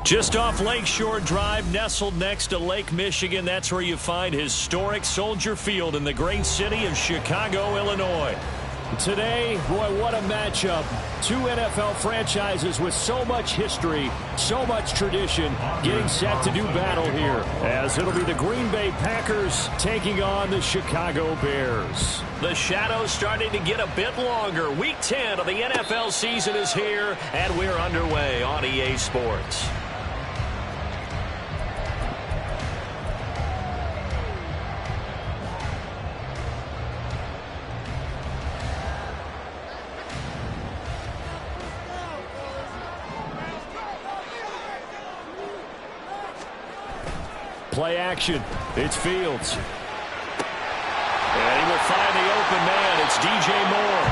Just off Lakeshore Drive, nestled next to Lake Michigan, that's where you find historic Soldier Field in the great city of Chicago, Illinois. Today, boy, what a matchup. Two NFL franchises with so much history, so much tradition, getting set to do battle here, as it'll be the Green Bay Packers taking on the Chicago Bears. The shadow's starting to get a bit longer. Week 10 of the NFL season is here, and we're underway on EA Sports. Play action. It's Fields. And he will find the open man. It's DJ Moore.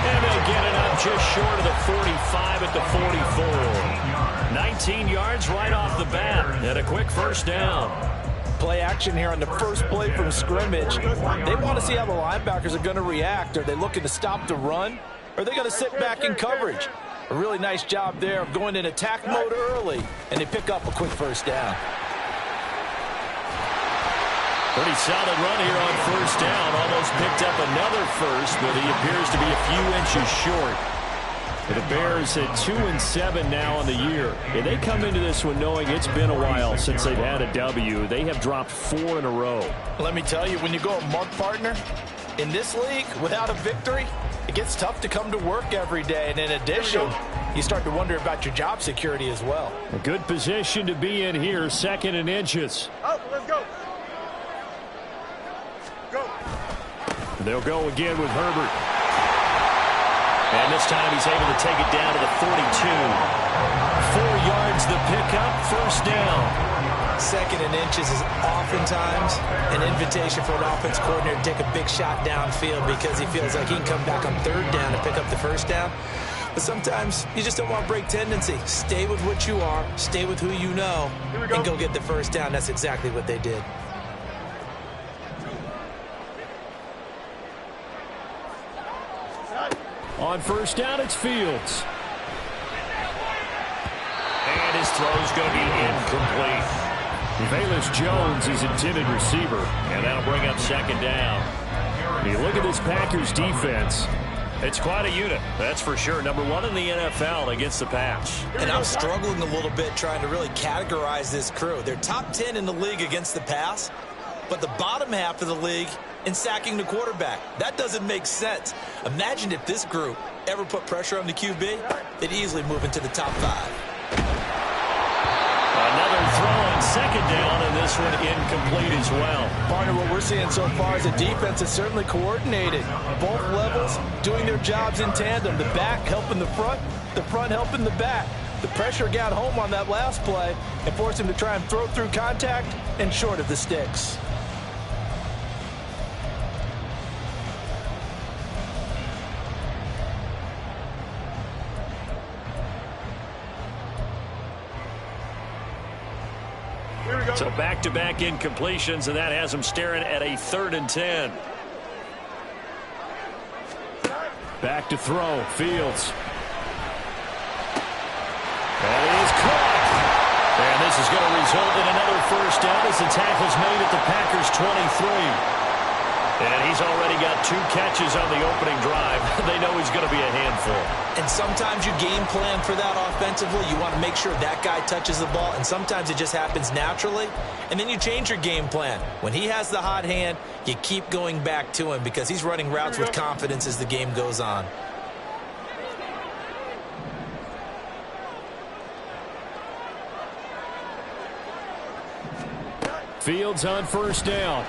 And they'll get it up just short of the 45 at the 44. 19 yards right off the bat. And a quick first down. Play action here on the first play from scrimmage. They want to see how the linebackers are going to react. Are they looking to stop the run? Or are they going to sit back in coverage? A really nice job there of going in attack mode early. And they pick up a quick first down. Pretty solid run here on first down. Almost picked up another first, but he appears to be a few inches short. The Bears at 2-7 now on the year. And they come into this one knowing it's been a while since they've had a W. They have dropped 4 in a row. Let me tell you, when you go a month partner, in this league, without a victory, it gets tough to come to work every day. And in addition, you start to wonder about your job security as well. A good position to be in here, second and inches. Oh, let's go. They'll go again with Herbert. And this time he's able to take it down to the 42. 4 yards the pickup, first down. Second and inches is oftentimes an invitation for an offense coordinator to take a big shot downfield because he feels like he can come back on third down and pick up the first down. But sometimes you just don't want to break tendency. Stay with what you are, stay with who you know, and go get the first down. That's exactly what they did. On first down, it's Fields. And his throw's going to be incomplete. Velus Jones is intended receiver, and that'll bring up second down. You look at this Packers defense. It's quite a unit, that's for sure. Number 1 in the NFL against the pass. And I'm struggling a little bit trying to really categorize this crew. They're top 10 in the league against the pass, but the bottom half of the league in sacking the quarterback. That doesn't make sense. Imagine if this group ever put pressure on the QB, they'd easily move into the top 5. Another throw on second down, and this one incomplete as well. Partner, what we're seeing so far is a defense that's certainly coordinated. Both levels doing their jobs in tandem. The back helping the front helping the back. The pressure got home on that last play and forced him to try and throw through contact and short of the sticks. So back-to-back incompletions, and that has him staring at a 3rd and 10. Back to throw, Fields. And it is caught. And this is going to result in another first down as the tackle's made at the Packers' 23. And he's already got 2 catches on the opening drive. They know he's going to be a handful. And sometimes you game plan for that offensively. You want to make sure that guy touches the ball, and sometimes it just happens naturally. And then you change your game plan. When he has the hot hand, you keep going back to him because he's running routes with confidence as the game goes on. Fields on first down.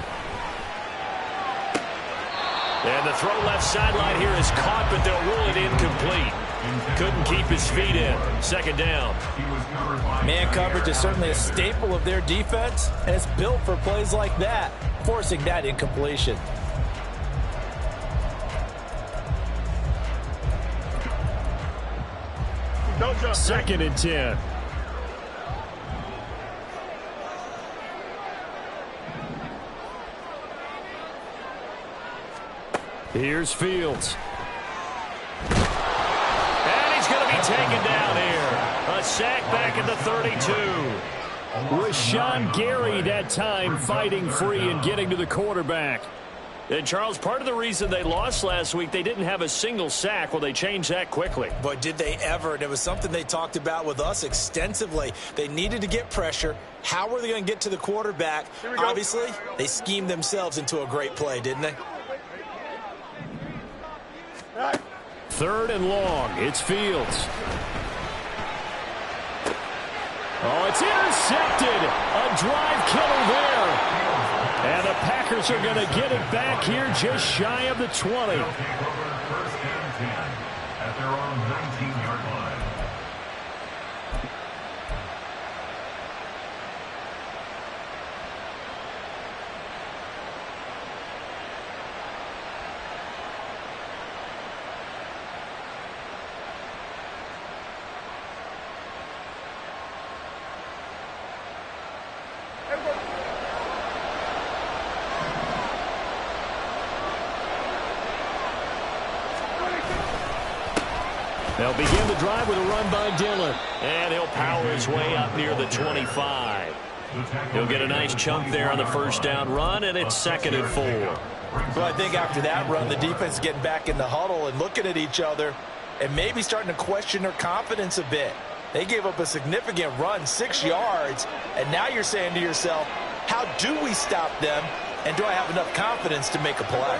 And the throw left sideline here is caught, but they'll rule it incomplete. Couldn't keep his feet in. Second down. Man coverage is certainly a staple of their defense, and it's built for plays like that, forcing that incompletion. Second and 10. Here's Fields. And he's going to be taken down here. A sack back at the 32. Rashawn Gary that time fighting free and getting to the quarterback. And, Charles, part of the reason they lost last week, they didn't have a single sack. Well, they changed that quickly. But did they ever? And it was something they talked about with us extensively. They needed to get pressure. How were they going to get to the quarterback? Obviously, they schemed themselves into a great play, didn't they? 3rd and long. It's Fields. Oh, it's intercepted. A drive killer there. And the Packers are going to get it back here just shy of the 20. First and 10 at their own 19-yard line. They'll begin the drive with a run by Dillon. And he'll power his way up near the 25. He'll get a nice chunk there on the first down run, and it's 2nd and 4. Well, I think after that run, the defense is getting back in the huddle and looking at each other and maybe starting to question their confidence a bit. They gave up a significant run, 6 yards, and now you're saying to yourself, how do we stop them, and do I have enough confidence to make a play?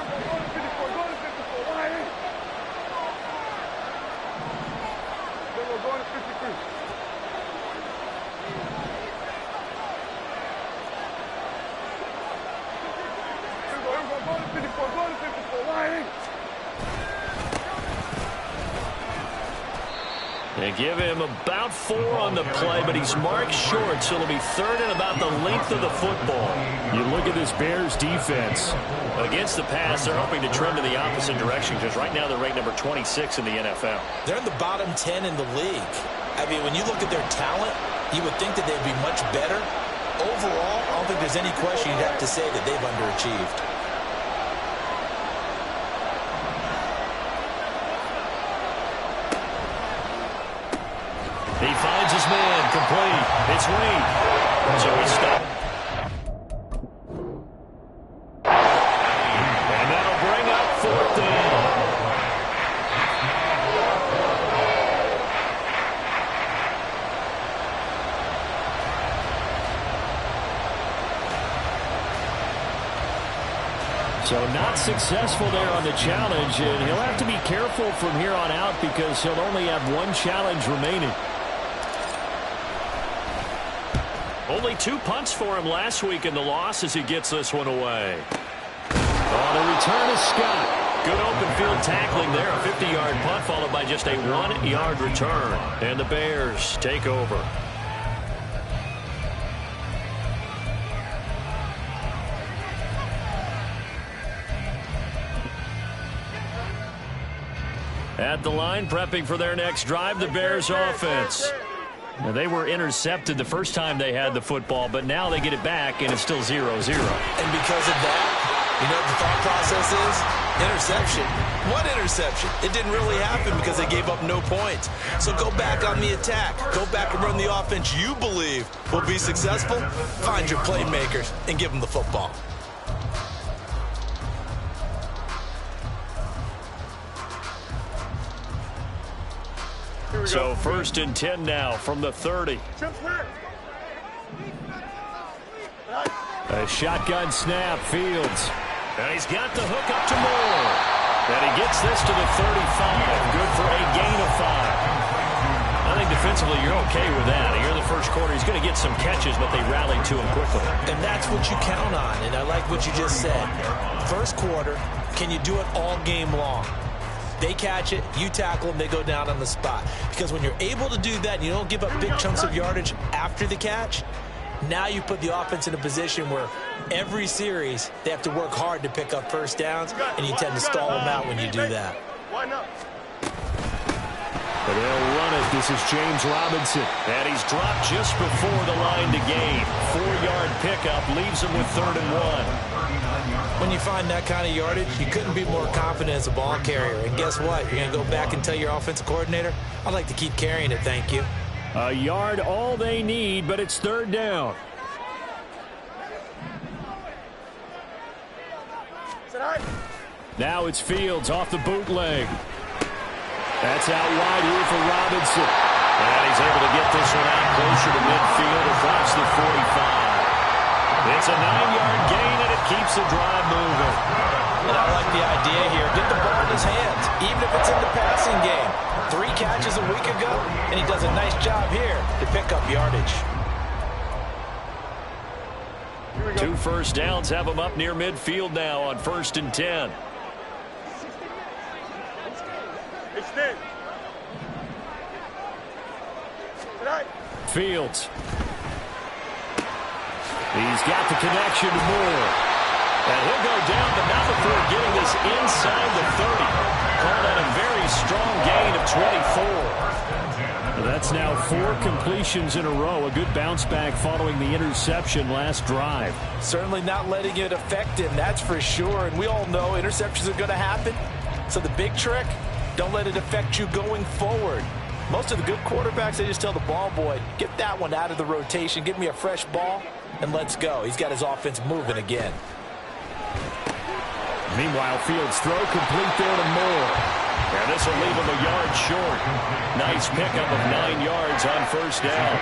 They give him about 4 on the play, but he's marked short, so it'll be 3rd and about the length of the football. You look at this Bears defense. Against the pass, they're hoping to trend in the opposite direction because right now they're ranked number 26 in the NFL. They're in the bottom 10 in the league. I mean, when you look at their talent, you would think that they'd be much better. Overall, I don't think there's any question you'd have to say that they've underachieved. He finds his man, complete. It's Wade. So he stopped. And that'll bring up 4th down. So not successful there on the challenge, and he'll have to be careful from here on out because he'll only have 1 challenge remaining. Only 2 punts for him last week in the loss as he gets this one away. On the return is Scott. Good open field tackling there. A 50-yard punt followed by just a 1-yard return. And the Bears take over. At the line, prepping for their next drive, the Bears offense. Now, they were intercepted the first time they had the football, but now they get it back, and it's still 0-0. And because of that, you know what the thought process is? Interception. What interception? It didn't really happen because they gave up no points. So go back on the attack. Go back and run the offense you believe will be successful. Find your playmakers and give them the football. So 1st and 10 now from the 30. A shotgun snap, Fields. And he's got the hook up to Moore. And he gets this to the 35. Good for a gain of 5. I think defensively you're okay with that. Here in the first quarter, he's going to get some catches, but they rallied to him quickly. And that's what you count on, and I like what you just said. First quarter, can you do it all game long? They catch it, you tackle them, they go down on the spot. Because when you're able to do that and you don't give up big chunks of yardage after the catch, now you put the offense in a position where every series they have to work hard to pick up first downs, and you tend to stall them out when you do that. But they'll run it. This is James Robinson. And he's dropped just before the line to gain. 4-yard pickup leaves him with 3rd and 1. When you find that kind of yardage, you couldn't be more confident as a ball carrier. And guess what? You're going to go back and tell your offensive coordinator, I'd like to keep carrying it, thank you. A yard all they need, but it's third down. Now it's Fields off the bootleg. That's out wide here for Robinson. And he's able to get this one out closer to midfield across the 45. It's a 9-yard gain, and it keeps the drive moving. And I like the idea here. Get the ball in his hands, even if it's in the passing game. 3 catches a week ago, and he does a nice job here to pick up yardage. 2 first downs have him up near midfield now on 1st and 10. Fields. He's got the connection to Moore. And he'll go down, but not before getting this inside the 30. Called out a very strong gain of 24. That's now 4 completions in a row. A good bounce back following the interception last drive. Certainly not letting it affect him, that's for sure. And we all know interceptions are going to happen. So the big trick, don't let it affect you going forward. Most of the good quarterbacks, they just tell the ball boy, get that one out of the rotation, give me a fresh ball, and let's go. He's got his offense moving again. Meanwhile, Fields' throw complete there to Moore. And this will leave him a yard short. Nice pickup of 9 yards on first down.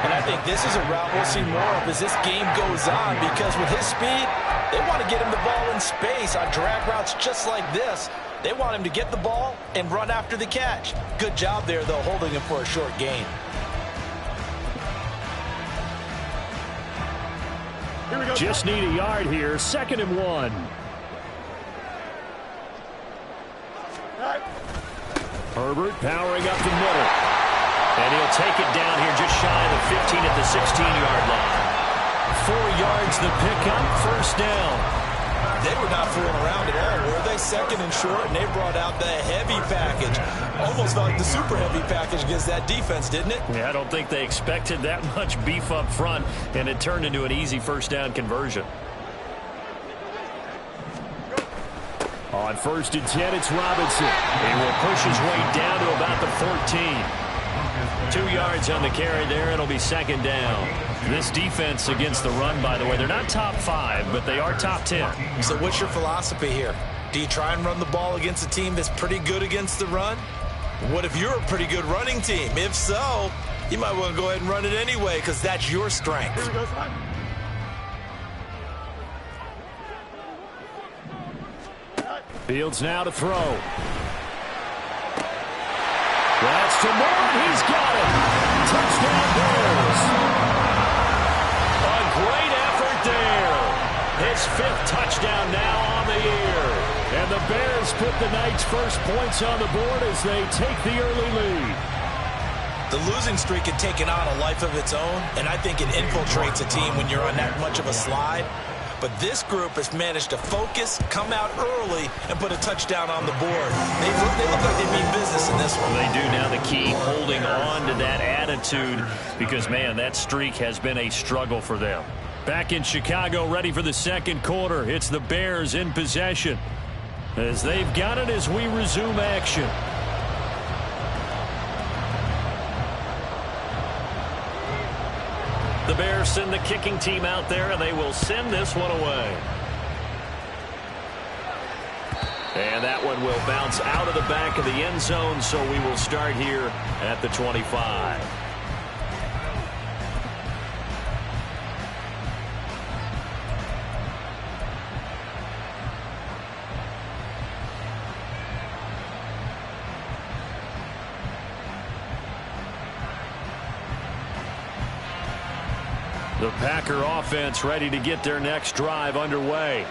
And I think this is a route we'll see more of as this game goes on, because with his speed, they want to get him the ball in space on drag routes just like this. They want him to get the ball and run after the catch. Good job there, though, holding him for a short gain. Just need a yard here. 2nd and 1. Herbert powering up the middle. And he'll take it down here just shy of the 15 at the 16-yard line. 4 yards the pickup, first down. They were not fooling around at all, were they? 2nd and short, and they brought out the heavy package. Almost like the super heavy package against that defense, didn't it? Yeah, I don't think they expected that much beef up front, and it turned into an easy first down conversion. On 1st and 10, it's Robinson. He will push his way down to about the 14. 2 yards on the carry there. It'll be 2nd down. This defense against the run, by the way, they're not top 5, but they are top 10. So what's your philosophy here? Do you try and run the ball against a team that's pretty good against the run? What if you're a pretty good running team? If so, you might want to go ahead and run it anyway, because that's your strength. Fields now to throw. That's to Moore. He's got it. Touchdown Bears. A great effort there. His 5th touchdown now on the year. And the Bears put the Knights' first points on the board as they take the early lead. The losing streak had taken on a life of its own, and I think it infiltrates a team when you're on that much of a slide. But this group has managed to focus, come out early, and put a touchdown on the board. They look like they mean business in this one. They do now. The key, holding on to that attitude, because, man, that streak has been a struggle for them. Back in Chicago, ready for the 2nd quarter. It's the Bears in possession as they've got it as we resume action. The Bears send the kicking team out there, and they will send this one away. And that one will bounce out of the back of the end zone, so we will start here at the 25. The Packer offense ready to get their next drive underway.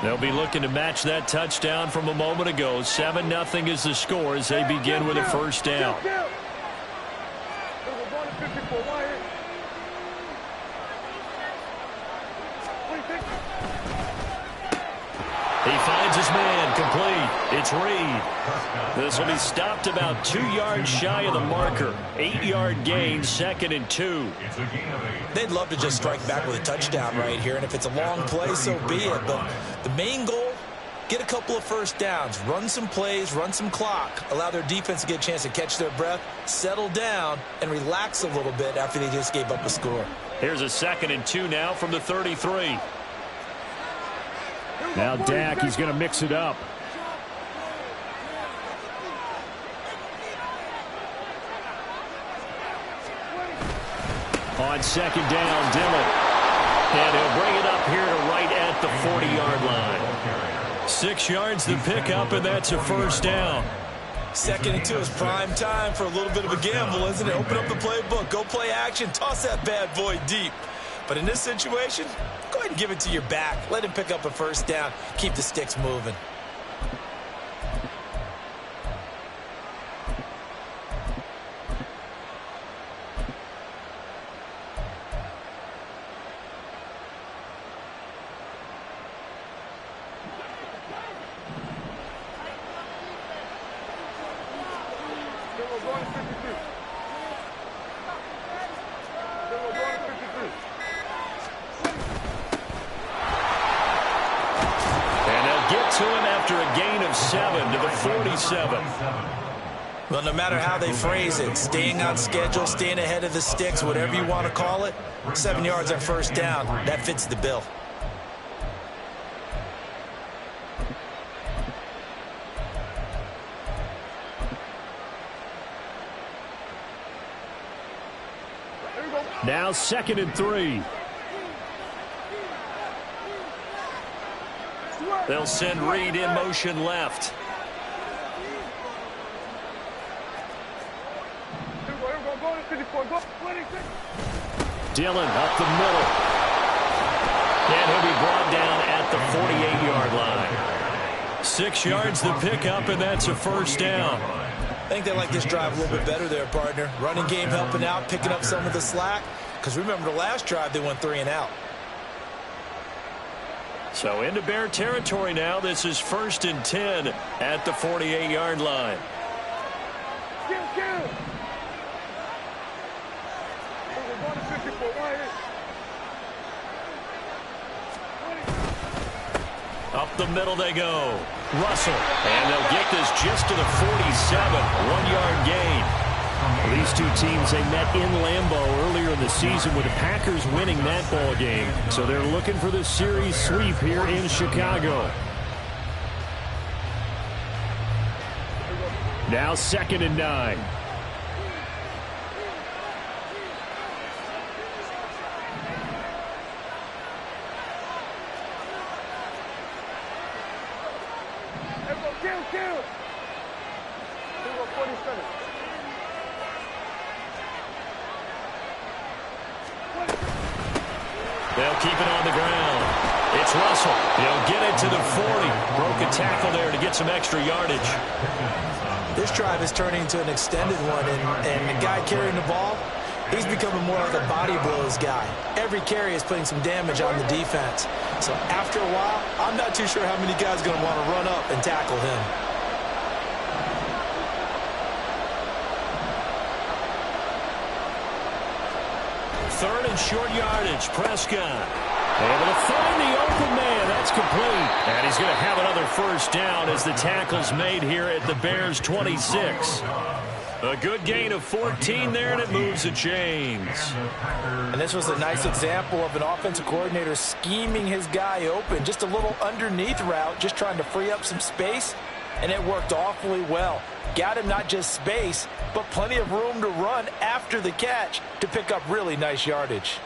They'll be looking to match that touchdown from a moment ago. 7-0 is the score as they begin with a first down. He finds his man, complete. It's Reed. This will be stopped about 2 yards shy of the marker. 8-yard gain, 2nd and 2. They'd love to just strike back with a touchdown right here, and if it's a long play, so be it. But the main goal, get a couple of first downs, run some plays, run some clock, allow their defense to get a chance to catch their breath, settle down, and relax a little bit after they just gave up a score. Here's a 2nd and 2 now from the 33. Now Dak, he's going to mix it up. On 2nd down, Dillon. And he'll bring it up here to right at the 40-yard line. 6 yards the pickup, and that's a first down. 2nd and 2 is prime time for a little bit of a gamble, isn't it? Open up the playbook, go play action, toss that bad boy deep. But in this situation, go ahead and give it to your back. Let him pick up a first down. Keep the sticks moving. To him after a gain of 7 to the 47. Well, no matter how they phrase it, staying on schedule, staying ahead of the sticks, whatever you want to call it, 7 yards on first down, that fits the bill. Now 2nd and 3. They'll send Reed in motion left. Dillon up the middle. And he'll be brought down at the 48-yard line. 6 yards the pickup, and that's a first down. I think they like this drive a little bit better there, partner. Running game helping out, picking up some of the slack. Because remember the last drive, they went 3 and out. So into Bear territory now. This is 1st and 10 at the 48-yard line. Up the middle they go. Russell. And they'll get this just to the 47. 1-yard gain. These two teams, they met in Lambeau earlier in the season with the Packers winning that ball game. So they're looking for the series sweep here in Chicago. Now 2nd and 9. They'll keep it on the ground. It's Russell. He'll get it to the 40. Broke a tackle there to get some extra yardage. This drive is turning into an extended one, and the guy carrying the ball, he's becoming more like a body blows guy. Every carry is putting some damage on the defense. So after a while, I'm not too sure how many guys are going to want to run up and tackle him. Third and short yardage. Prescott able to find the open man. That's complete. And he's going to have another first down as the tackle's made here at the Bears' 26. A good gain of 14 there, and it moves the chains. And this was a nice example of an offensive coordinator scheming his guy open. Just a little underneath route, just trying to free up some space, and it worked awfully well. Got him not just space, but plenty of room to run after the catch to pick up really nice yardage.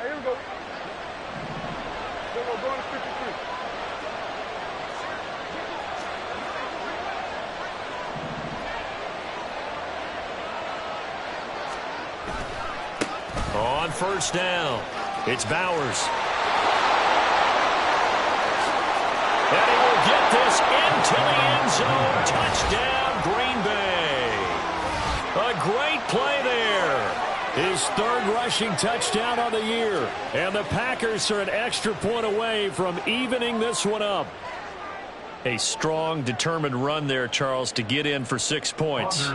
Here we go. We're going to 53. On first down, it's Bowers. And he will get this into the end zone. Touchdown, Green Bay. A great play there. His third rushing touchdown on the year. And the Packers are an extra point away from evening this one up. A strong, determined run there, Charles, to get in for 6 points.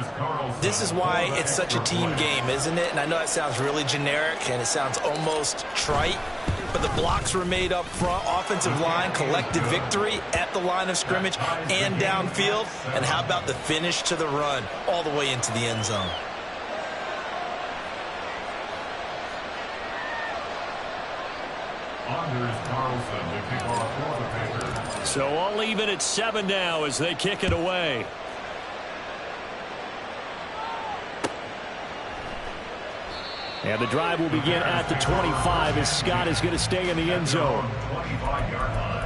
This is why it's such a team game, isn't it? And I know that sounds really generic and it sounds almost trite, but the blocks were made up front. Offensive line collected victory at the line of scrimmage and downfield. And how about the finish to the run all the way into the end zone? So all even at 7 now as they kick it away. And the drive will begin at the 25 as Scott is going to stay in the end zone. 25-yard line.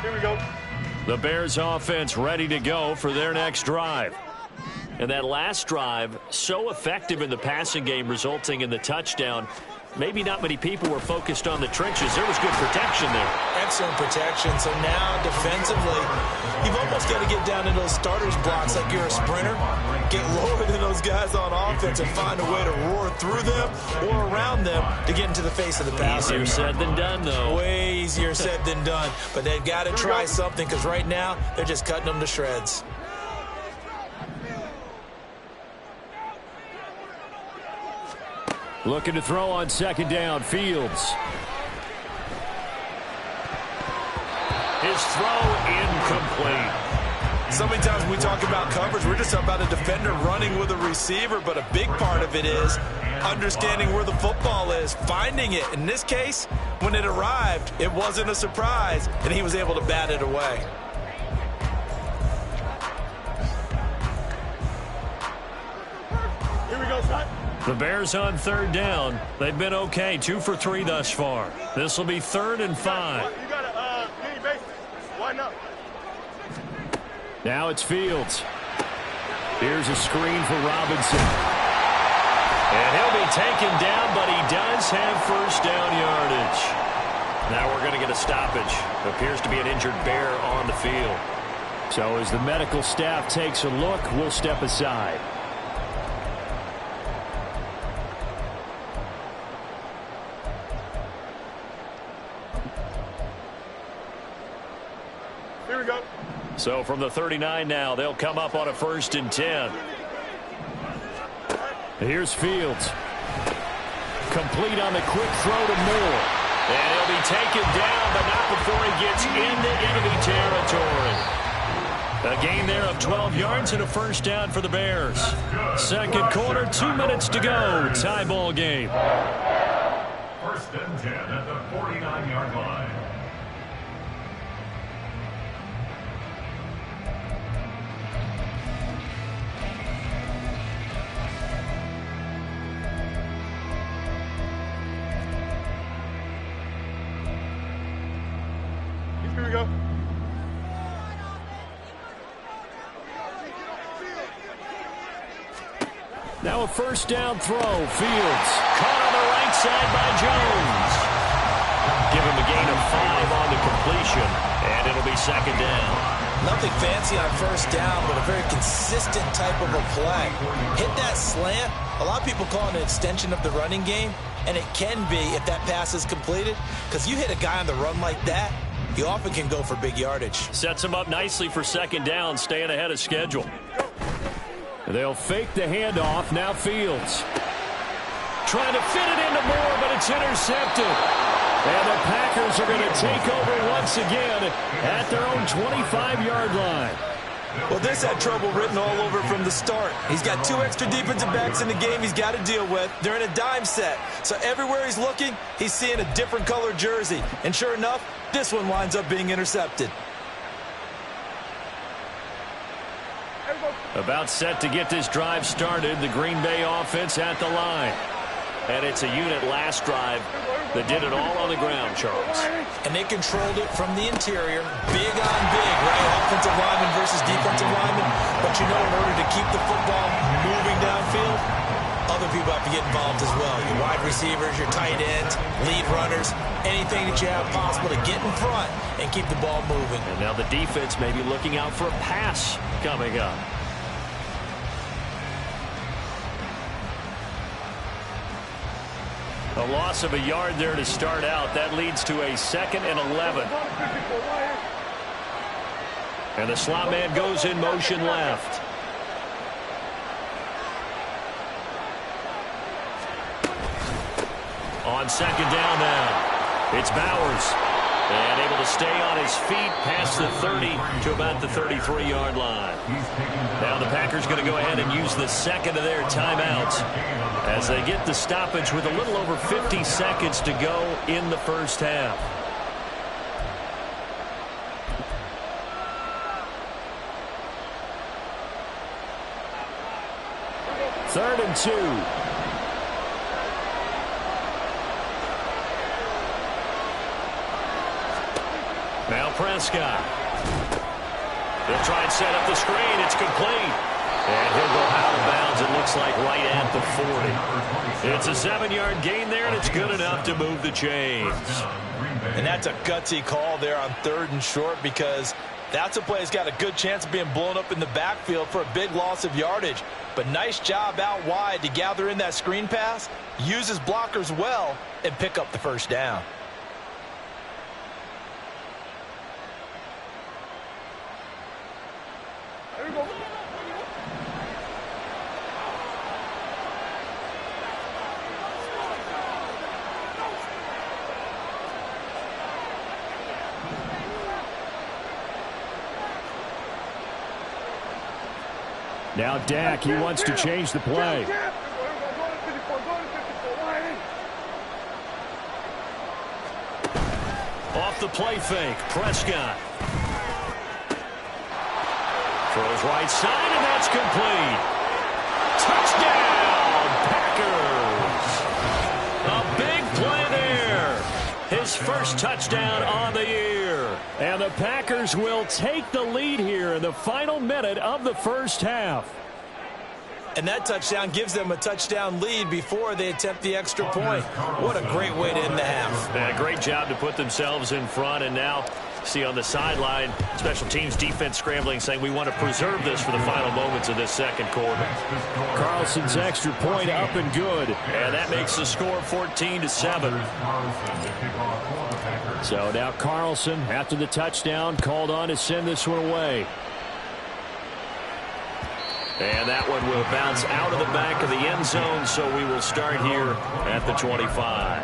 Here we go. The Bears offense ready to go for their next drive. And that last drive, so effective in the passing game, resulting in the touchdown. Maybe not many people were focused on the trenches. There was good protection there. Excellent protection. So now defensively, you've almost got to get down in those starters blocks like you're a sprinter. Get lower than those guys on offense and find a way to roar through them or around them to get into the face of the passer. Easier said than done, though. Way easier said than done. But they've got to try something because right now they're just cutting them to shreds. Looking to throw on second down. Fields. His throw incomplete. So many times when we talk about coverage, we're just talking about a defender running with a receiver, but a big part of it is understanding where the football is, finding it. In this case, when it arrived, it wasn't a surprise, and he was able to bat it away. Here we go, son. The Bears on third down. They've been okay, 2 for 3 thus far. This will be 3rd and 5. You got a mini base. Why not? Now it's Fields. Here's a screen for Robinson. And he'll be taken down, but he does have first down yardage. Now we're going to get a stoppage. Appears to be an injured Bear on the field. So as the medical staff takes a look, we'll step aside. Here we go. So from the 39 now, they'll come up on a 1st and 10. Here's Fields. Complete on the quick throw to Moore. And he'll be taken down, but not before he gets into enemy territory. A gain there of 12 yards and a first down for the Bears. Second quarter, 2 minutes to go. Tie ball game. 1st and 10 at the 49-yard line. Here we go. Now a first down throw. Fields caught on the right side by Jones. Give him a gain of 5 on the completion, and it'll be 2nd down. Nothing fancy on first down, but a very consistent type of a play. Hit that slant. A lot of people call it an extension of the running game, and it can be if that pass is completed, because you hit a guy on the run like that, you often can go for big yardage. Sets him up nicely for 2nd down, staying ahead of schedule. They'll fake the handoff. Now Fields. Trying to fit it into Moore, but it's intercepted. And the Packers are going to take over once again at their own 25-yard line. Well, this had trouble written all over from the start. He's got 2 extra defensive backs in the game he's got to deal with. They're in a dime set. So everywhere he's looking, he's seeing a different color jersey. And sure enough, this one winds up being intercepted. About set to get this drive started. The Green Bay offense at the line. And it's a unit last drive that did it all on the ground, Charles. And they controlled it from the interior. Big on big, right? Offensive lineman versus defensive lineman. But you know, in order to keep the football moving downfield, other people have to get involved as well. Your wide receivers, your tight ends, lead runners, anything that you have possible to get in front and keep the ball moving. And now the defense may be looking out for a pass coming up. A loss of a yard there to start out. That leads to a 2nd and 11. And the slot man goes in motion left. On 2nd down now, it's Bowers. And able to stay on his feet past the 30 to about the 33-yard line. Now the Packers going to go ahead and use the 2nd of their timeouts as they get the stoppage with a little over 50 seconds to go in the first half. Third and 2. Now Prescott. They'll try and set up the screen. It's complete. And he'll go out of bounds, it looks like, right at the 40. It's a 7-yard gain there, and it's good enough to move the chains. And that's a gutsy call there on 3rd and short, because that's a play that's got a good chance of being blown up in the backfield for a big loss of yardage. But nice job out wide to gather in that screen pass, use his blockers well, and pick up the first down. Now Dak, he wants to change the play. Off the play fake, Prescott. Throws right side, and that's complete. Touchdown, Packers. A big play there. His first touchdown on the year. And the Packers will take the lead here in the final minute of the first half. And that touchdown gives them a touchdown lead before they attempt the extra point. What a great way to end the half. And a great job to put themselves in front. And now, see on the sideline, special teams defense scrambling, saying we want to preserve this for the final moments of this second quarter. Carlson's extra point up and good. And that makes the score 14-7. So now Carlson, after the touchdown, called on to send this one away. And that one will bounce out of the back of the end zone, so we will start here at the 25.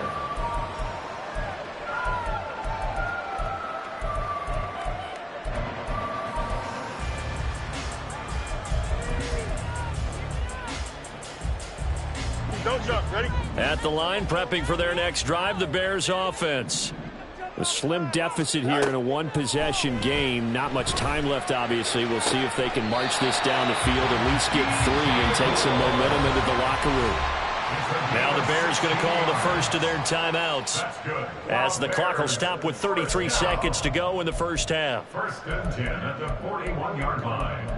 Don't jump. Ready? At the line, prepping for their next drive, the Bears offense. A slim deficit here in a one-possession game. Not much time left, obviously. We'll see if they can march this down the field, at least get 3 and take some momentum into the locker room. Now the Bears going to call the first of their timeouts, as the clock will stop with 33 seconds to go in the first half. 1st and 10 at the 41-yard line.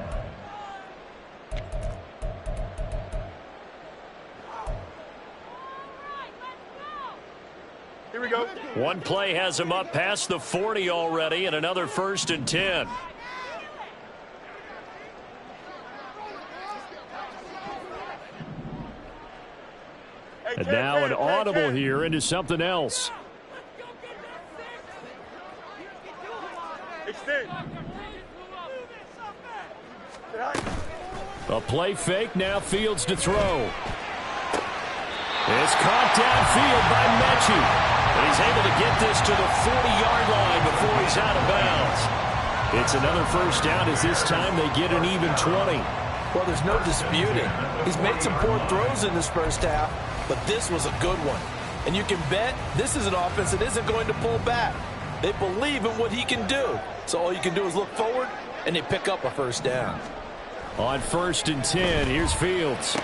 Here we go. One play has him up past the 40 already, and another 1st and 10. And now an audible here into something else. Extend. A play fake, now Fields to throw. It's caught downfield by Mechie. And he's able to get this to the 40-yard line before he's out of bounds. It's another first down, as this time they get an even 20. Well, there's no disputing. He's made some poor throws in this first half, but this was a good one. And you can bet this is an offense that isn't going to pull back. They believe in what he can do. So all you can do is look forward, and they pick up a first down. On 1st and 10, here's Fields.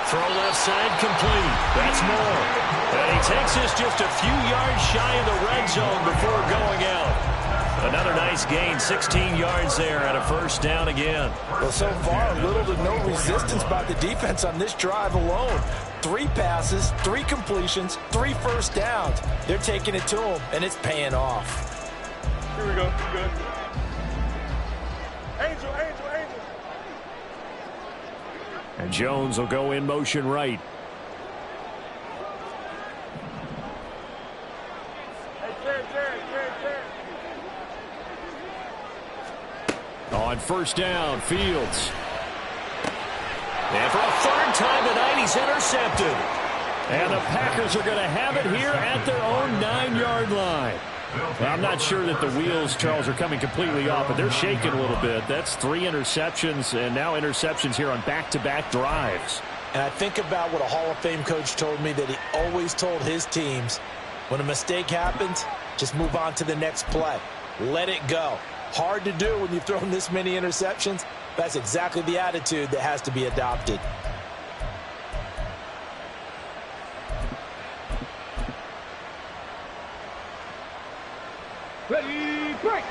Throw left side complete. That's more. And he takes this just a few yards shy of the red zone before going out. Another nice gain, 16 yards there, and a first down again. Well, so far, little to no resistance by the defense on this drive alone. 3 passes, 3 completions, 3 first downs. They're taking it to him, and it's paying off. Here we go. Good. Angel. And Jones will go in motion right. On first down, Fields. And for a third time tonight, he's intercepted. And the Packers are going to have it here at their own 9-yard line. Well, I'm not sure that the wheels, Charles, are coming completely off, but they're shaking a little bit. That's 3 interceptions, and now interceptions here on back-to-back drives. And I think about what a Hall of Fame coach told me that he always told his teams, when a mistake happens, just move on to the next play. Let it go. Hard to do when you've thrown this many interceptions. That's exactly the attitude that has to be adopted. Ready, break.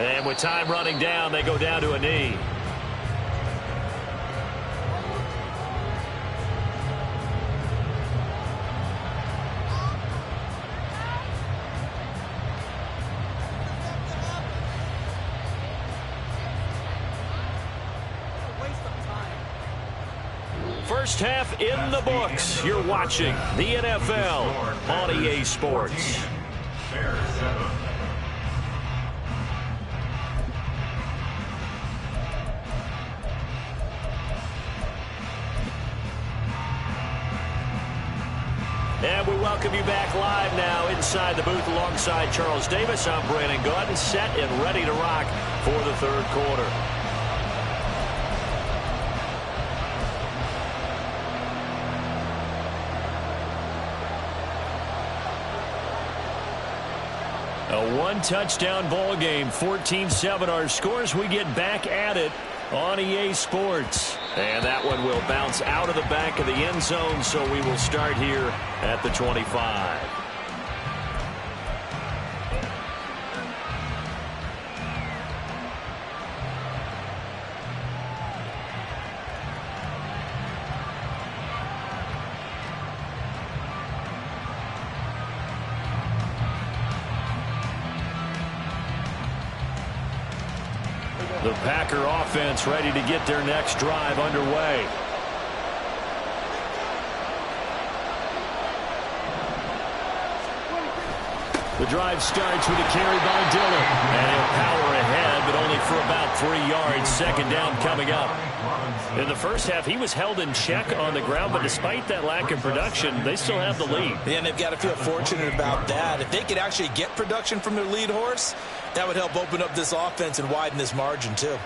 And with time running down, they go down to a knee. First half in the books. You're watching the NFL on EA Sports. Bears 7. And we welcome you back live now inside the booth alongside Charles Davis. I'm Brandon Gaudin, set and ready to rock for the third quarter. A one-touchdown ball game, 14-7 our scores. We get back at it on EA Sports. And that one will bounce out of the back of the end zone, so we will start here at the 25. The Packer offense ready to get their next drive underway. The drive starts with a carry by Dillon. And he'll power ahead, but only for about 3 yards. Second down coming up. In the first half, he was held in check on the ground, but despite that lack of production, they still have the lead. Yeah, and they've got to feel fortunate about that. If they could actually get production from their lead horse, that would help open up this offense and widen this margin, too.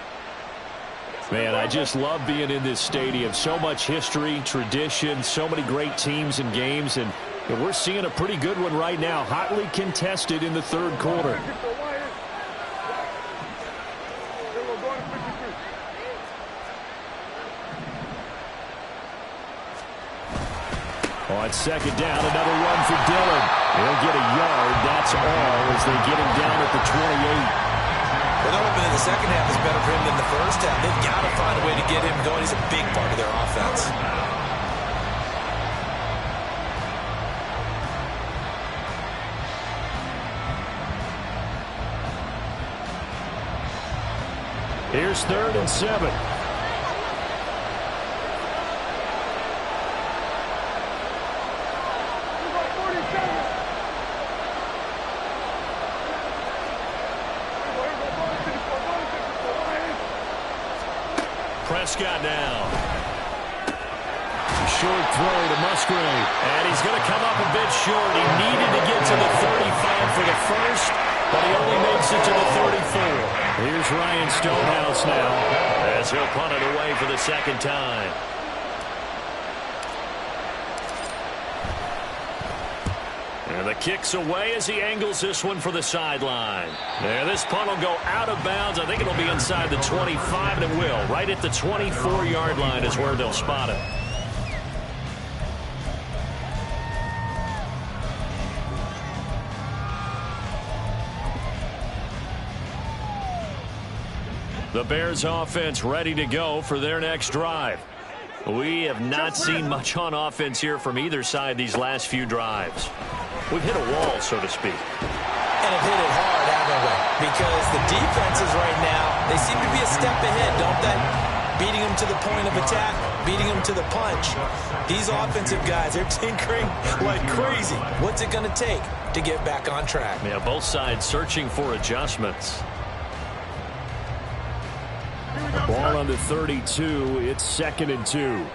Man, I just love being in this stadium. So much history, tradition, so many great teams and games, and we're seeing a pretty good one right now, hotly contested in the third quarter. On second down, another run for Dillon. He'll get a yard, that's all, as they get him down at the 28. Well, they're hoping that the second half is better for him than the first half. They've got to find a way to get him going. He's a big part of their offense. Here's 3rd and 7. Prescott now. Short throw to Musgrave. And he's going to come up a bit short. He needed to get to the 35 for the first, but he only makes it to the 34. Here's Ryan Stonehouse now as he'll punt it away for the second time. And the kick's away as he angles this one for the sideline. And this punt will go out of bounds. I think it'll be inside the 25, and it will. Right at the 24-yard line is where they'll spot it. The Bears offense ready to go for their next drive. We have not seen much on offense here from either side these last few drives. We've hit a wall, so to speak. And have hit it hard, haven't we? Because the defenses right now, they seem to be a step ahead, don't they? beating them to the point of attack, beating them to the punch. These offensive guys, they're tinkering like crazy. What's it going to take to get back on track? Yeah, both sides searching for adjustments. The ball on the 32. It's 2nd and 2.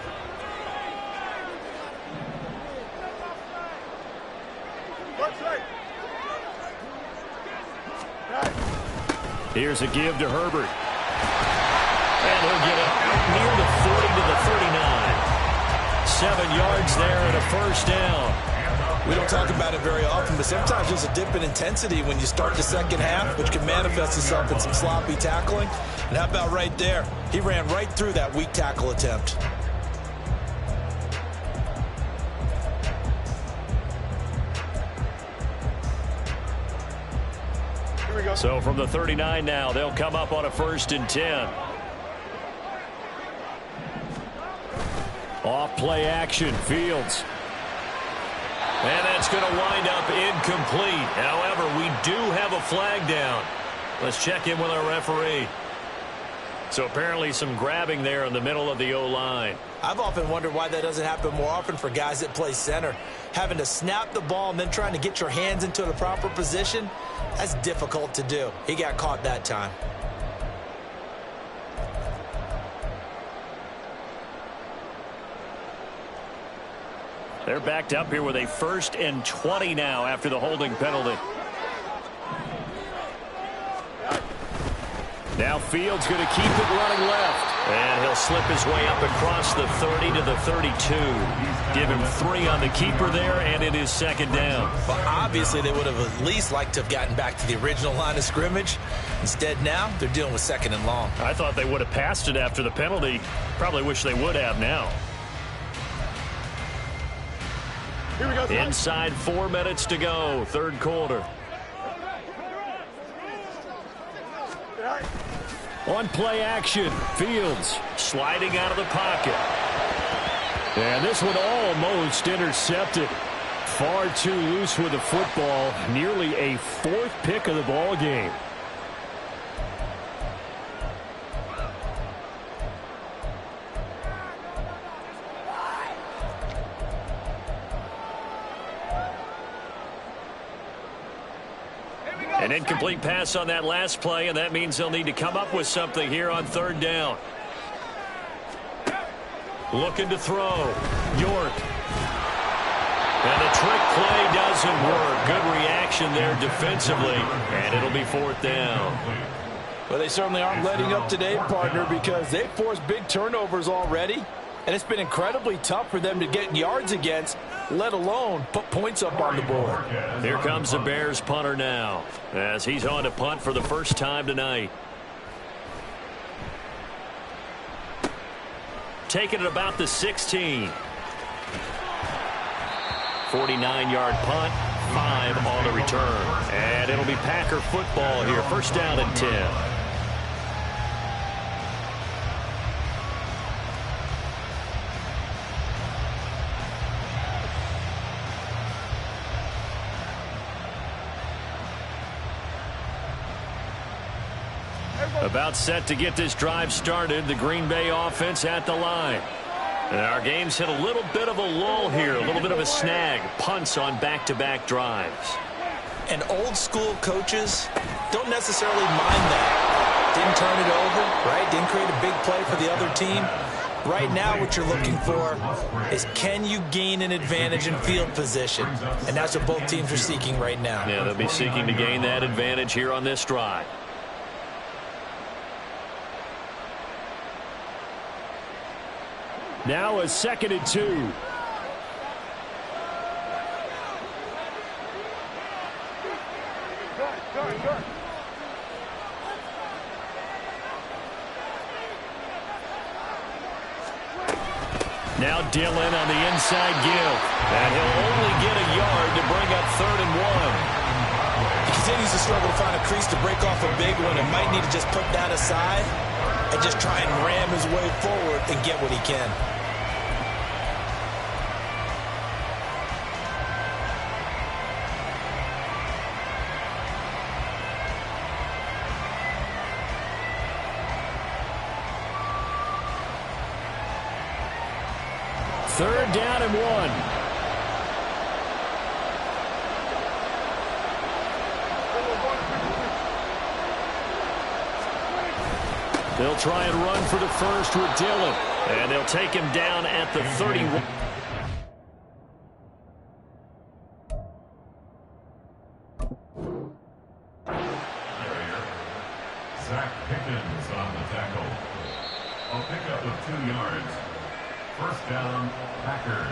Here's a give to Herbert. And he'll get it near the 40 to the 39. 7 yards there and a first down. We don't talk about it very often, but sometimes there's a dip in intensity when you start the second half, which can manifest itself in some sloppy tackling. And how about right there? He ran right through that weak tackle attempt. So from the 39 now, they'll come up on a 1st and 10. Off play action, Fields. And that's going to wind up incomplete. However, we do have a flag down. Let's check in with our referee. So apparently some grabbing there in the middle of the O-line. I've often wondered why that doesn't happen more often for guys that play center. Having to snap the ball and then trying to get your hands into the proper position, that's difficult to do. He got caught that time. They're backed up here with a 1st and 20 now after the holding penalty. Now Fields going to keep it running left. And he'll slip his way up across the 30 to the 32. Give him 3 on the keeper there, and it is 2nd down. Well, obviously they would have at least liked to have gotten back to the original line of scrimmage. Instead now, they're dealing with 2nd and long. I thought they would have passed it after the penalty. Probably wish they would have now. Here we go. Inside 4 minutes to go, 3rd quarter. On play action, Fields Sliding out of the pocket. and this one almost intercepted. Far too loose with the football. Nearly a 4th pick of the ball game. An incomplete pass on that last play, and that means they'll need to come up with something here on 3rd down. Looking to throw. York. And the trick play doesn't work. Good reaction there defensively, and it'll be 4th down. Well, they certainly aren't letting up today, partner, because they've forced big turnovers already, and it's been incredibly tough for them to get yards against, let alone put points up on the board. Here comes the Bears punter now, as he's on to punt for the first time tonight. Taking it about the 16. 49-yard punt, 5 on the return. And it'll be Packer football here, 1st down and 10. About set to get this drive started. The Green Bay offense at the line. And our game's hit a little bit of a lull here, a little bit of a snag. Punts on back-to-back drives. And old school coaches don't necessarily mind that. Didn't turn it over, right? Didn't create a big play for the other team. Right now what you're looking for is, can you gain an advantage in field position? And that's what both teams are seeking right now. Yeah, they'll be seeking to gain that advantage here on this drive. Now a 2nd and 2. Now Dillon on the inside give. And he'll only get a yard to bring up 3rd and 1. He continues to struggle to find a crease to break off a big one, and might need to just put that aside and just try and ram his way forward and get what he can. 3rd down and 1. They'll try and run for the first with Dillon. And they'll take him down at the 31. Zach Pickens on the tackle. A pickup of 2 yards. 1st down, Packers.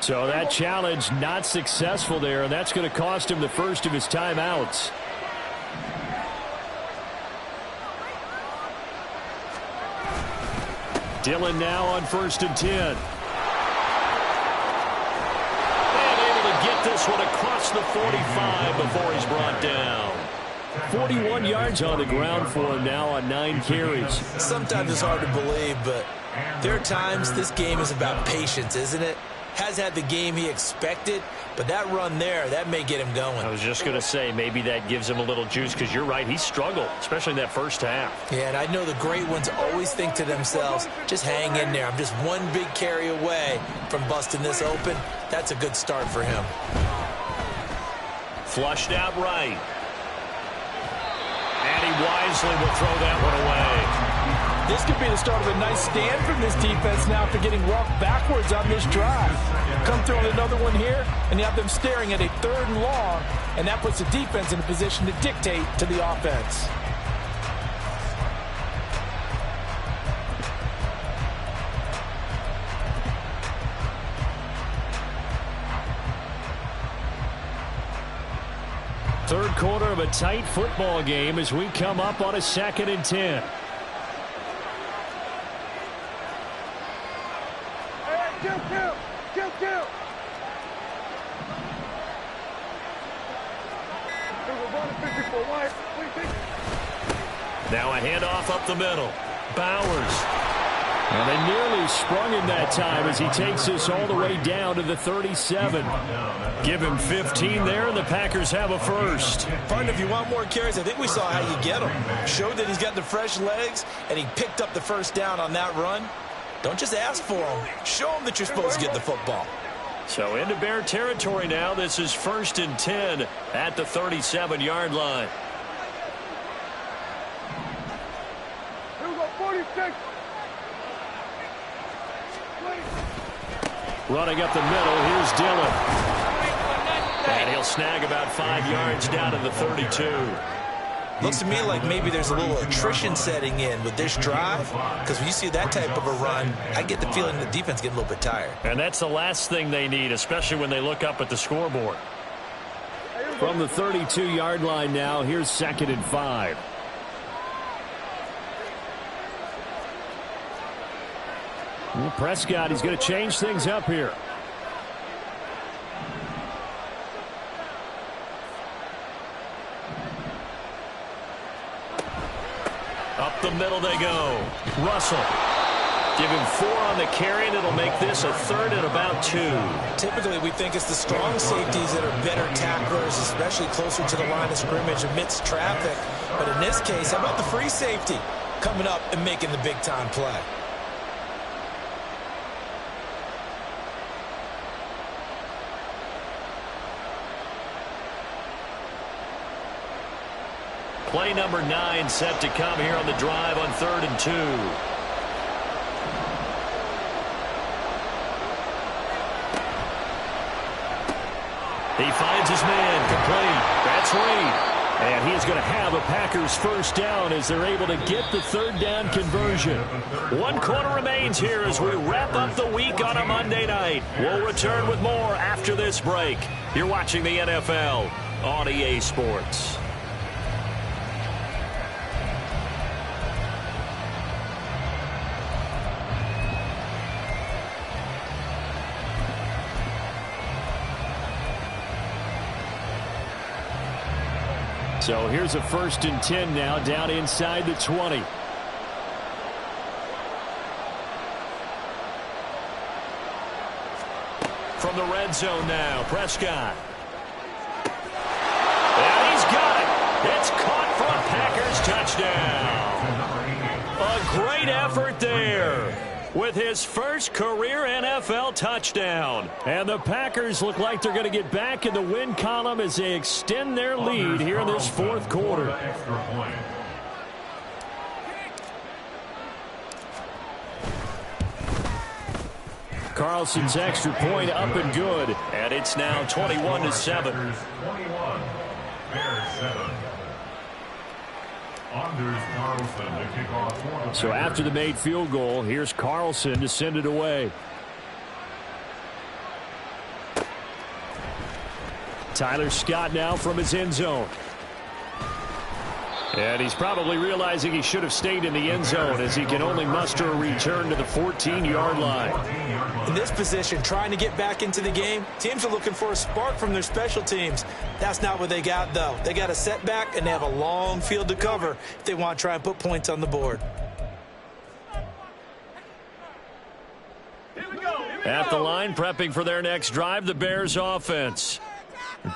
So that challenge not successful there, and that's going to cost him the first of his timeouts. Dillon now on 1st and 10. And able to get this one across the 45 before he's brought down. 41 yards on the ground for him now on 9 carries. Sometimes it's hard to believe, but there are times this game is about patience, isn't it? Has had the game he expected, but that run there, that may get him going. I was just going to say, maybe that gives him a little juice, because you're right, he struggled, especially in that first half. Yeah, and I know the great ones always think to themselves, just hang in there. I'm just one big carry away from busting this open. That's a good start for him. Flushed out right. And he wisely will throw that one away. This could be the start of a nice stand from this defense now after getting walked backwards on this drive. Come through with another one here, and you have them staring at a 3rd and long, and that puts the defense in a position to dictate to the offense. Third quarter of a tight football game as we come up on a 2nd and 10. Now a handoff up the middle. Bowers. And they nearly sprung him that time as he takes this all the way down to the 37. Give him 15 there, and the Packers have a first. Partner, if you want more carries, I think we saw how you get him. Showed that he's got the fresh legs, and he picked up the first down on that run. Don't just ask for him. Show him that you're supposed to get the football. So into Bear territory now. This is 1st and 10 at the 37-yard line. Here we go, 46. Running up the middle, here's Dillon. And he'll snag about 5 yards down to the 32. Looks to me like maybe there's a little attrition setting in with this drive, because when you see that type of a run, I get the feeling the defense getting a little bit tired. And that's the last thing they need, especially when they look up at the scoreboard. From the 32-yard line now, here's 2nd and 5. Well, Prescott, he's going to change things up here. Up the middle they go. Russell. Give him 4 on the carry, and it'll make this a 3rd and about 2. Typically, we think it's the strong safeties that are better tacklers, especially closer to the line of scrimmage amidst traffic. But in this case, how about the free safety coming up and making the big-time play? Play number 9 set to come here on the drive on 3rd and 2. He finds his man complete. That's Reed. And he is going to have a Packers first down as they're able to get the 3rd down conversion. 1 quarter remains here as we wrap up the week on a Monday night. We'll return with more after this break. You're watching the NFL on EA Sports. So here's a 1st and 10 now down inside the 20. From the red zone now, Prescott. And he's got it. It's caught for a Packers touchdown. Great effort there with his first career NFL touchdown. And the Packers look like they're going to get back in the win column as they extend their lead here in this fourth quarter. Carlson's extra point up and good. And it's now 21-7. 21, Bears 7. So after the made field goal, here's Carlson to send it away. Tyler Scott now from his end zone. And he's probably realizing he should have stayed in the end zone as he can only muster a return to the 14-yard line. In this position, trying to get back into the game, teams are looking for a spark from their special teams. That's not what they got, though. They got a setback, and they have a long field to cover if they want to try and put points on the board. At the line, prepping for their next drive, the Bears offense.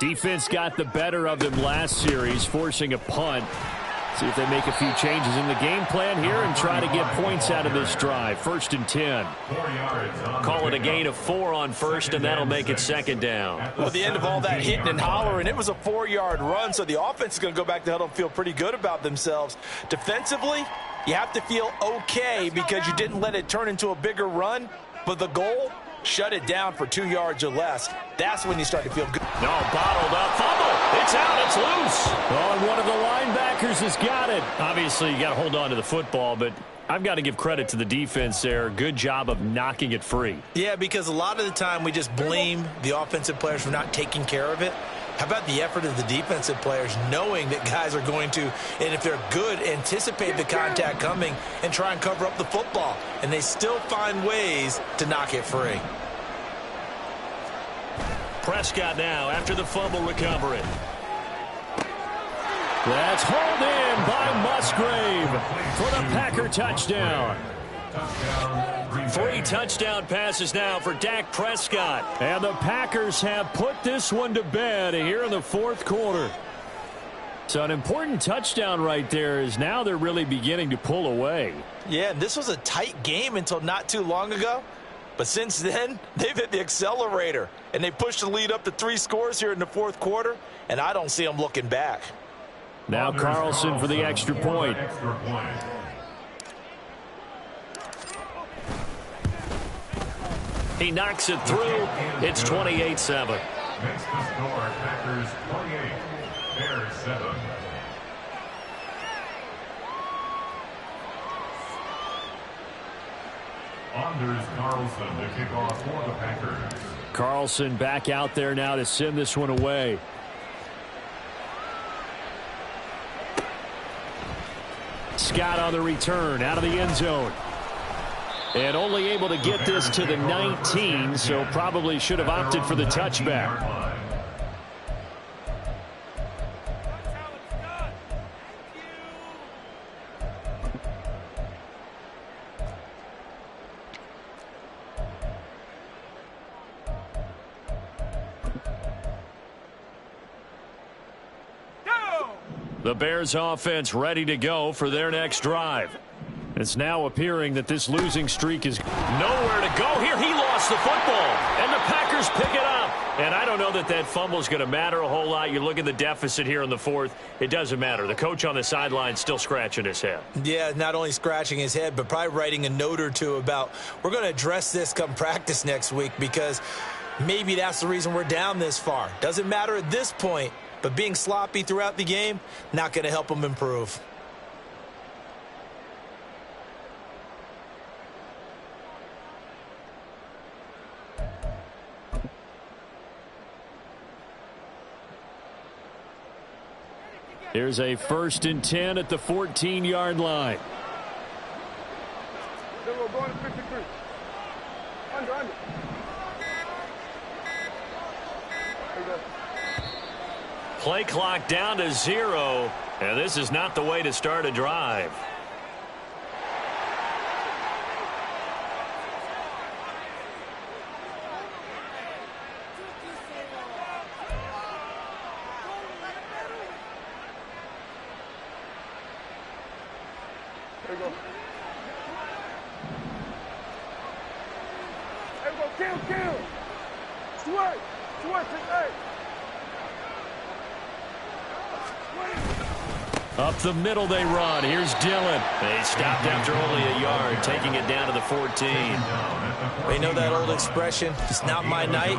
Defense got the better of them last series, forcing a punt. See if they make a few changes in the game plan here and try to get points out of this drive. 1st and 10. Call it a gain of 4 on first, and that'll make it 2nd down. Well, at the end of all that hitting and hollering, it was a 4-yard run, so the offense is going to go back to the huddle and feel pretty good about themselves. Defensively, you have to feel okay because you didn't let it turn into a bigger run, but the goal, shut it down for 2 yards or less. That's when you start to feel good. No, bottled up. Fumble. It's out. It's loose. Oh, and one of the linebackers has got it. Obviously, you got to hold on to the football, but I've got to give credit to the defense there. Good job of knocking it free. Yeah, because a lot of the time we just blame the offensive players for not taking care of it. How about the effort of the defensive players knowing that guys are going to, and if they're good, anticipate the contact coming and try and cover up the football. And they still find ways to knock it free. Prescott now after the fumble recovery. That's hauled in by Musgrave for the Packer touchdown. 3 touchdown passes now for Dak Prescott. And the Packers have put this one to bed here in the 4th quarter. So an important touchdown right there is now they're really beginning to pull away. Yeah, this was a tight game until not too long ago. But since then, they've hit the accelerator. And they pushed the lead up to 3 scores here in the 4th quarter. And I don't see them looking back. Now Carlson for the extra point. He knocks it through. It's 28-7. Makes the score Packers 28, Bears 7. Anders Carlson to kick off for the Packers. Carlson back out there now to send this one away. Scott on the return out of the end zone. And only able to get this to the 19, so probably should have opted for the touchback. The Bears offense ready to go for their next drive. It's now appearing that this losing streak is nowhere to go here. He lost the football, and the Packers pick it up. And I don't know that that fumble is going to matter a whole lot. You look at the deficit here in the 4th. It doesn't matter. The coach on the sideline still scratching his head. Yeah, not only scratching his head, but probably writing a note or two about we're going to address this come practice next week because maybe that's the reason we're down this far. Doesn't matter at this point, but being sloppy throughout the game, not going to help them improve. Here's a 1st and 10 at the 14-yard line. Then we're going to 53. Under. Play clock down to 0, and this is not the way to start a drive. There you go. Kill. Switch. Hey. Up the middle they run. Here's Dillon. They stopped after only a yard, taking it down to the 14. You know that old expression, it's not my night?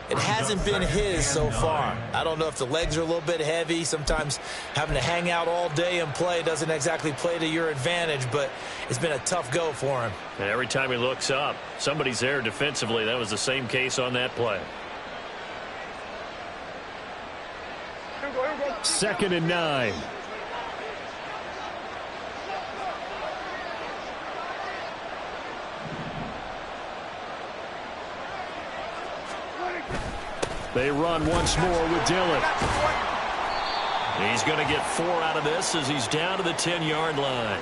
It hasn't been his so far. I don't know if the legs are a little bit heavy. Sometimes having to hang out all day and play doesn't exactly play to your advantage, but it's been a tough go for him. And every time he looks up, somebody's there defensively. That was the same case on that play. 2nd and 9. They run once more with Dillon. He's going to get 4 out of this as he's down to the 10-yard line.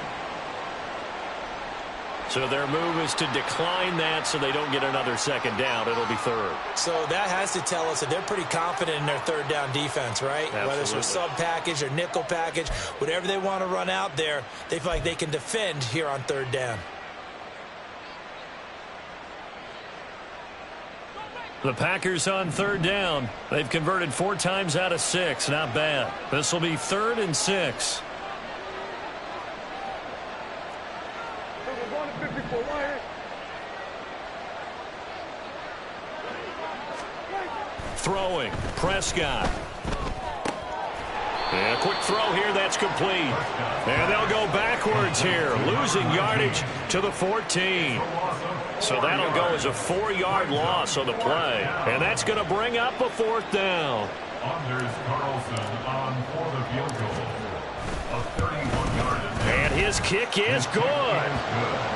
So their move is to decline that so they don't get another second down. It'll be 3rd. So that has to tell us that they're pretty confident in their 3rd down defense, right? Absolutely. Whether it's a sub package or nickel package, whatever they want to run out there, they feel like they can defend here on 3rd down. The Packers on 3rd down. They've converted 4 times out of 6. Not bad. This will be 3rd and 6. Throwing. Prescott. And a quick throw here. That's complete. And they'll go backwards here. Losing yardage to the 14. So that'll go as a 4-yard loss on the play. And that's going to bring up a 4th down. Anders Carlson on for the field goal. A 31-yard attempt. And his kick is good.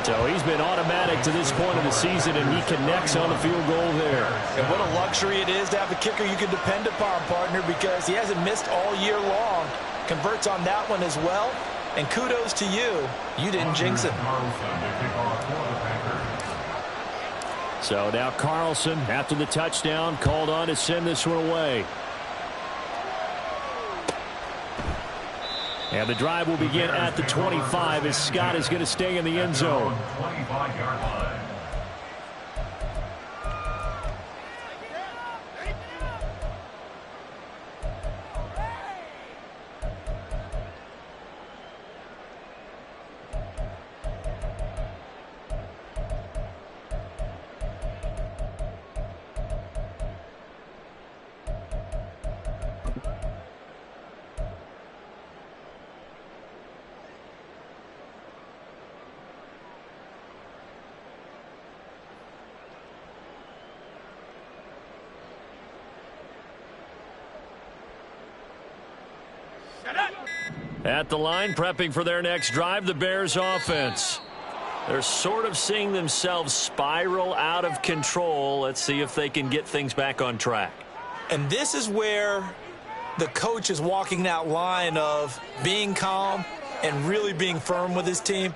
So he's been automatic to this point of the season, and he connects on the field goal there. And what a luxury it is to have a kicker you can depend upon, partner, because he hasn't missed all year long. Converts on that one as well. And kudos to you. You didn't jinx it. So now Carlson, after the touchdown, called on to send this one away. And the drive will begin at the 25 as Scott is going to stay in the end zone. 25-yard line. At the line, prepping for their next drive, the Bears offense. They're sort of seeing themselves spiral out of control. Let's see if they can get things back on track. And this is where the coach is walking that line of being calm and really being firm with his team.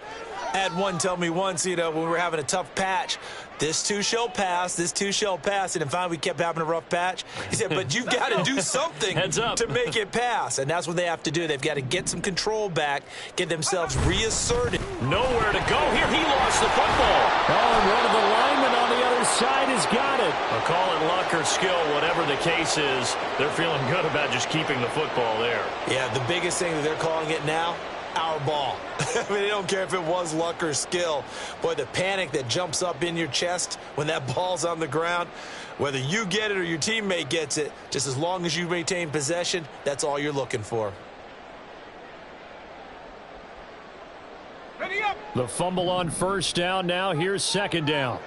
I had one tell me once, when we were having a tough patch, this too shall pass, this too shall pass. And finally we kept having a rough patch. He said, but you've got to do something to make it pass. And that's what they have to do. They've got to get some control back, get themselves reasserted. Nowhere to go here. He lost the football. Oh, and one of the linemen on the other side has got it. I'll call it luck or skill, whatever the case is. They're feeling good about just keeping the football there. Yeah, the biggest thing that they're calling it now, our ball. I mean, they don't care if it was luck or skill. Boy, the panic that jumps up in your chest when that ball's on the ground, whether you get it or your teammate gets it, just as long as you maintain possession, that's all you're looking for. Ready up. The fumble on 1st down. Now here's 2nd down.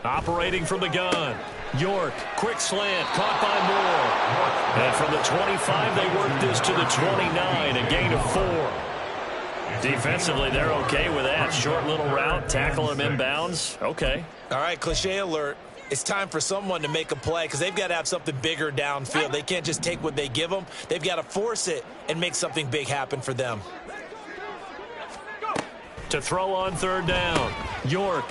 Operating from the gun. York, quick slant, caught by Moore. And from the 25, they work this to the 29, a gain of 4. Defensively, they're okay with that. Short little route, tackle him inbounds. Okay. All right, cliche alert. It's time for someone to make a play because they've got to have something bigger downfield. They can't just take what they give them. They've got to force it and make something big happen for them. To throw on 3rd down, York.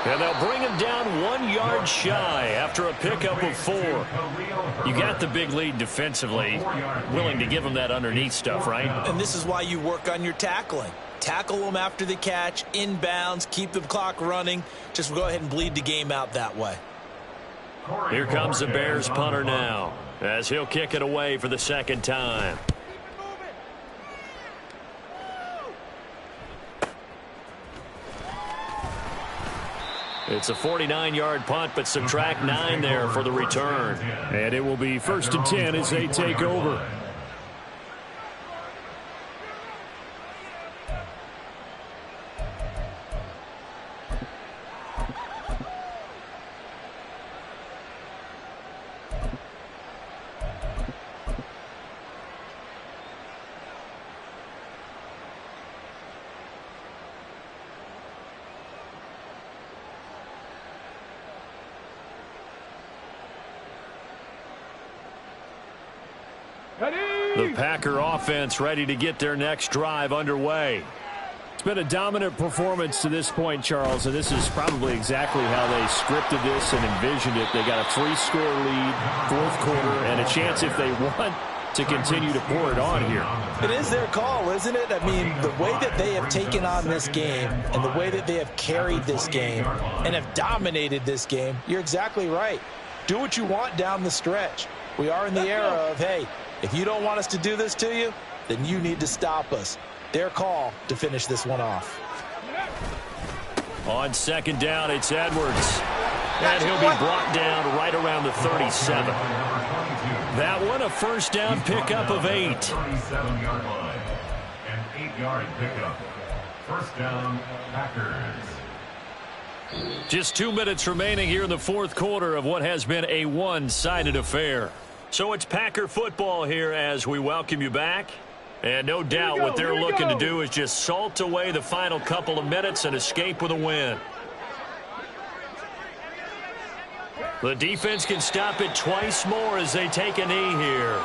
And they'll bring him down 1 yard shy after a pickup of 4. You got the big lead defensively, willing to give him that underneath stuff, right? And this is why you work on your tackling. tackle them after the catch, inbounds, keep the clock running. Just go ahead and bleed the game out that way. Here comes the Bears punter now, as he'll kick it away for the second time. It's a 49-yard punt, but subtract 9 there for the return. And it will be 1st and 10 as they take over. The Packer offense ready to get their next drive underway. It's been a dominant performance to this point, Charles, and this is probably exactly how they scripted this and envisioned it. They got a 3-score lead, 4th quarter, and a chance if they want to continue to pour it on here. It is their call, isn't it? I mean, the way that they have taken on this game and the way that they have carried this game and have dominated this game, you're exactly right. Do what you want down the stretch. We are in the era of, hey, if you don't want us to do this to you, then you need to stop us. Their call to finish this one off. On second down, it's Edwards. And he'll be brought down right around the 37. That one, a first down pickup of 8. 37-yard line. An 8-yard pickup. First down, Packers. Just 2 minutes remaining here in the 4th quarter of what has been a one-sided affair. So it's Packer football here as we welcome you back. And no doubt what they're looking to do is just salt away the final couple of minutes and escape with a win. The defense can stop it twice more as they take a knee here.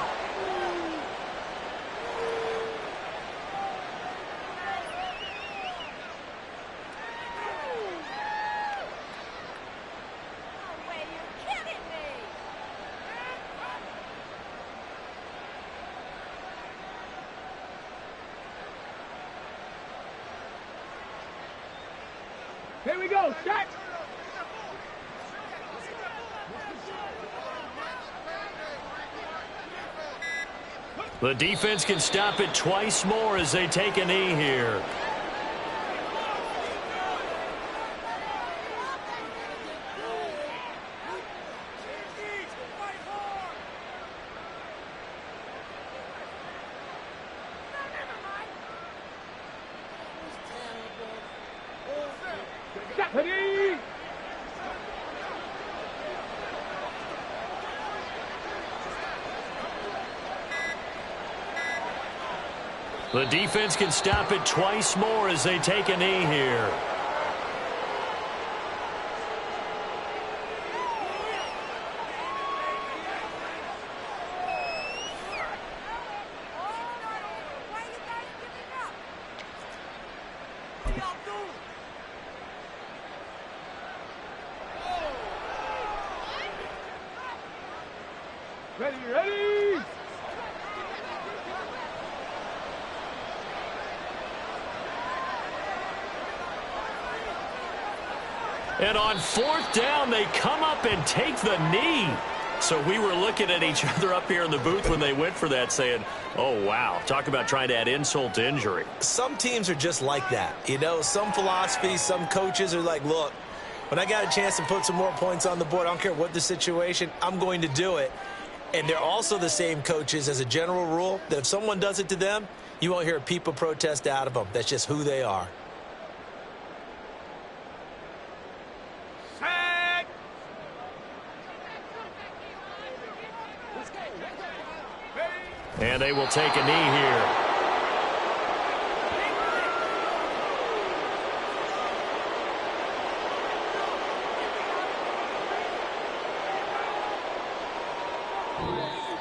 Here we go, Shaq. The defense can stop it twice more as they take a knee here. Ready? The defense can stop it twice more as they take a knee here. Ready, ready? And on 4th down, they come up and take the knee. So we were looking at each other up here in the booth when they went for that saying, oh, wow, talk about trying to add insult to injury. Some teams are just like that. You know, some philosophies, some coaches are like, look, when I got a chance to put some more points on the board, I don't care what the situation, I'm going to do it. And they're also the same coaches as a general rule that if someone does it to them, you won't hear a peep of protest out of them. That's just who they are. And they will take a knee here.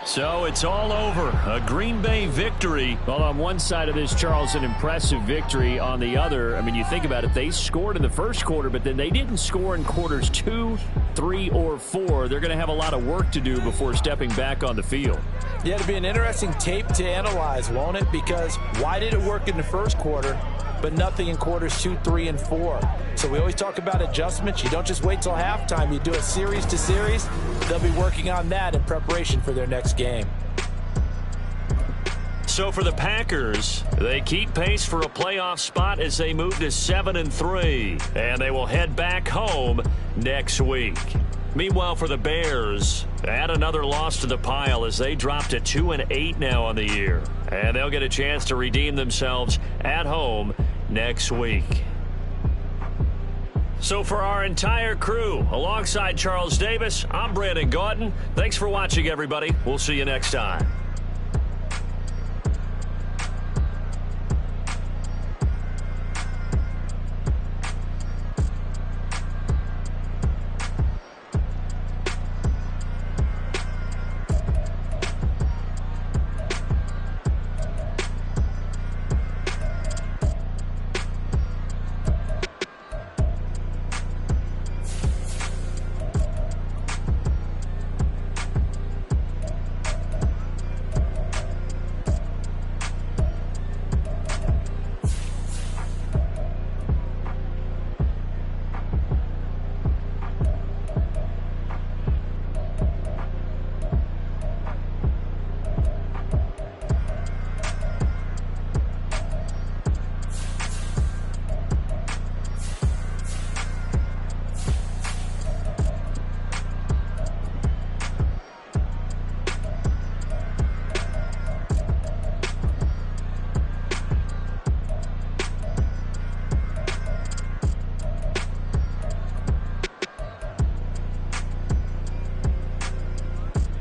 So it's all over. A Green Bay victory. Well, on one side of this, Charles, an impressive victory. On the other, I mean, you think about it, they scored in the first quarter, but then they didn't score in quarters 2, 3, or 4. They're going to have a lot of work to do before stepping back on the field. Yeah, it'll be an interesting tape to analyze, won't it? Because why did it work in the first quarter, but nothing in quarters 2, 3, and 4? So we always talk about adjustments. You don't just wait till halftime. You do it series to series. They'll be working on that in preparation for their next game. So for the Packers, they keep pace for a playoff spot as they move to 7-3, and they will head back home next week. Meanwhile, for the Bears, add another loss to the pile as they drop to 2-8 now on the year, and they'll get a chance to redeem themselves at home next week. So for our entire crew, alongside Charles Davis, I'm Brandon Gaudin. Thanks for watching, everybody. We'll see you next time.